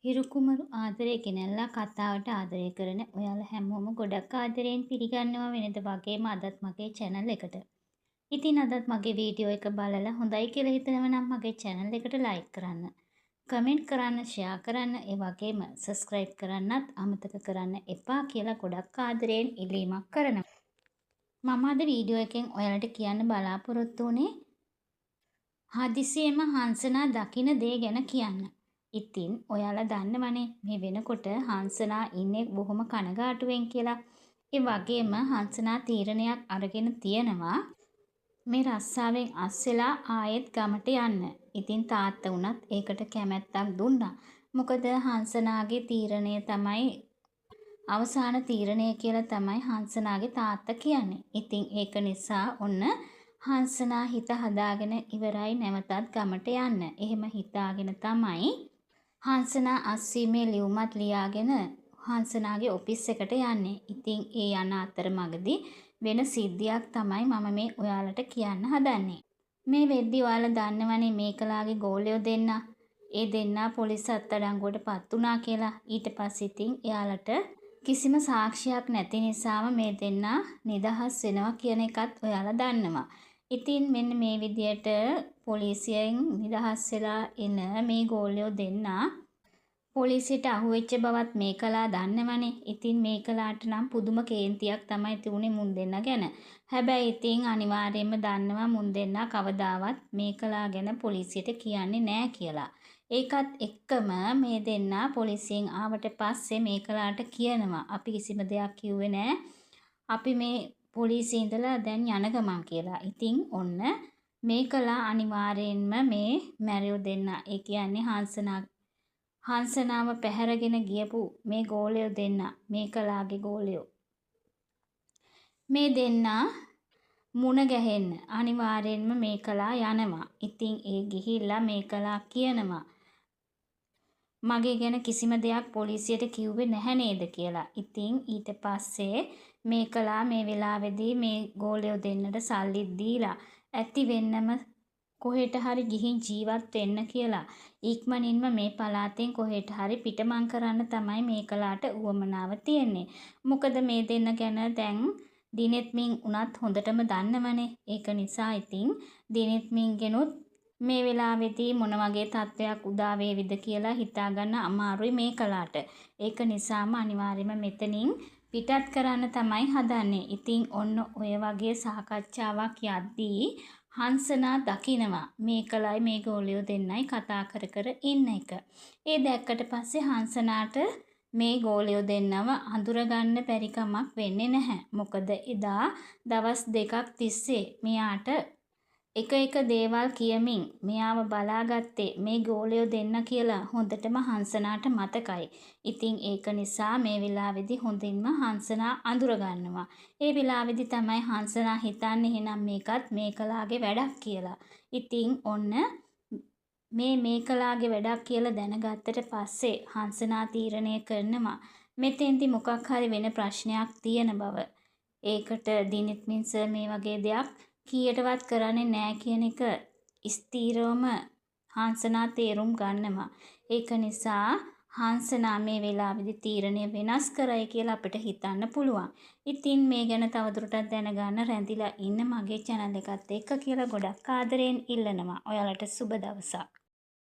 හිරුකුමරු ආදරේ ගෙනල්ලා කතාවට ආදරය කරන ඔයාලා හැමෝම ගොඩක් ආදරයෙන් පිළිගන්නවා වෙනද වගේම අදත් මගේ channel එකට. ඉතින් අදත් මගේ වීඩියෝ එක බලලා හොඳයි කියලා හිතනවා නම් මගේ channel එකට like කරන්න, comment කරන්න, share කරන්න, ඒ වගේම subscribe කරන්නත් අමතක කරන්න එපා කියලා ගොඩක් ආදරයෙන් ඉල්ලීමක් කරනවා. මම අද වීඩියෝ එකෙන් ඔයාලට කියන්න බලාපොරොත්තු වුණේ හදිසියෙම හංසනා දකින දේ ගැන කියන්න. ඉතින් ඔයාලා දන්නවනේ මේ වෙනකොට හංසනා ඉන්නේ බොහොම කනගාටුවෙන් කියලා. ඒ වගේම හංසනා තීරණයක් අරගෙන තියෙනවා මේ රස්සාවෙන් අස්සෙලා ආයෙත් ගමට යන්න. ඉතින් තාත්තා වුණත් ඒකට කැමැත්තක් දුන්නා. මොකද හංසනාගේ තීරණය තමයි අවසාන තීරණය කියලා තමයි හංසනාගේ තාත්තා කියන්නේ. ඉතින් ඒක නිසා ඔන්න හංසනා හිත හදාගෙන ඉවරයි නැවතත් ගමට යන්න. එහෙම හිතාගෙන තමයි හංසනා අස්සීමේ ලියුමත් ලියාගෙන හංසනාගේ ඔෆිස් එකට යන්නේ. ඉතින් ඒ යන අතරමඟදී වෙන සිද්ධියක් තමයි මම මේ ඔයාලට කියන්න හදන්නේ. මේ වෙද්දි ඔයාලා දන්නවනේ මේකලාගේ ගෝලයෝ දෙන්නා. ඒ දෙන්නා පොලිස් අත්අඩංගුවට පත් වුණා කියලා. ඊට පස්සේ ඉතින් එයාලට කිසිම සාක්ෂියක් නැති නිසාම මේ දෙන්නා නිදහස් වෙනවා කියන එකත් ඔයාලා දන්නවා. ඉතින් මෙන්න මේ විදියට පොලිසියෙන් නිදහස් වෙලා එන මේ ගෝලයෝ දෙන්නා පොලිසියට අහුවෙච්ච බවත් මේකලා දන්නවනේ. ඉතින් මේකලාට නම් පුදුම කේන්තියක් තමයි තිබුණේ මුන් දෙන්න ගැන. හැබැයි ඉතින් අනිවාර්යයෙන්ම දන්නවා මුන් දෙන්නා කවදාවත් මේකලා ගැන පොලිසියට කියන්නේ නෑ කියලා. ඒකත් එක්කම මේ දෙන්නා පොලිසියෙන් ආවට පස්සේ මේකලාට කියනවා අපි කිසිම දෙයක් කිව්වේ නෑ. අපි මේ පොලිසියේ ඉඳලා දැන් යන ගමන් කියලා. ඉතින් ඔන්න මේකලා අනිවාර්යයෙන්ම මේ මැරියෝ දෙන්නා ඒ කියන්නේ හංසනාව පැහැරගෙන ගියපු මේ ගෝලයෝ දෙන්නා මේකලාගේ ගෝලයෝ මේ දෙන්නා මුණ ගැහෙන්න අනිවාර්යෙන්ම මේකලා යනවා. ඉතින් ඒ ගිහිල්ලා මේකලා කියනවා මගේ ගැන කිසිම දෙයක් පොලිසියට කිව්වේ නැහැ නේද කියලා. ඉතින් ඊට පස්සේ මේකලා මේ වෙලාවේදී මේ ගෝලයෝ දෙන්නට සල්ලි දීලා ඇති වෙන්නම කොහෙට හරි ගිහින් ජීවත් වෙන්න කියලා. ඉක්මනින්ම මේ පළාතෙන් කොහෙට හරි පිටමං කරන්න තමයි මේකලාට උවමනාව තියෙන්නේ. මොකද මේ දෙන්න ගැන දැන් දිනෙත් මින් උනත් හොඳටම දන්නවනේ. ඒක නිසා ඉතින් දිනෙත් මින්ගෙනුත් මේ වෙලාවේදී මොන වගේ තත්ත්වයක් උදා වේවිද කියලා හිතාගන්න අමාරුයි මේකලාට. ඒක නිසාම අනිවාර්යයෙන්ම මෙතනින් පිටත් කරන්න තමයි හදන්නේ. ඉතින් ඔන්න ඔය වගේ සාකච්ඡාවක් යද්දී හංසනා දකිනවා මේකලයි මේ ගෝලියෝ දෙන්නයි කතා කර කර ඉන්න එක. ඒ දැක්කට පස්සේ හංසනාට මේ ගෝලියෝ දෙන්නව අඳුරගන්න බැරි කමක් වෙන්නේ නැහැ. මොකද එදා දවස් දෙකක් තිස්සේ මෙයාට එක දේවල් කියමින් මෙයාව බලාගත්තේ මේ ගෝලයෝ දෙන්න කියලා හොඳටම හංසනාට මතකයි. ඉතින් ඒක නිසා මේ වෙලාවේදී හොඳින්ම හංසනා අඳුරගන්නවා. ඒ වෙලාවේදී තමයි හංසනා හිතන්නේ එහෙනම් මේකත් මේකලාගේ වැඩක් කියලා. ඉතින් ඔන්න මේකලාගේ වැඩක් කියලා දැනගත්තට පස්සේ හංසනා තීරණය කරනවා මෙතෙන්දි මොකක් හරි වෙන ප්‍රශ්නයක් තියෙන බව. ඒකට දිනිත් මින් සර් මේ වගේ දෙයක් කීයටවත් කරන්නේ නෑ කියන එක ස්ථීරවම හංසනා තේරුම් ගන්නවා. ඒක නිසා හංසනා මේ වෙලාවේදී තීරණය වෙනස් කරයි කියලා අපිට හිතන්න පුළුවන්. ඉතින් මේ ගැන තවදුරටත් දැනගන්න රැඳිලා ඉන්න මගේ channel එකත් එක්ක කියලා ගොඩක් ආදරයෙන් ඉල්ලනවා. ඔයාලට සුබ දවසක්.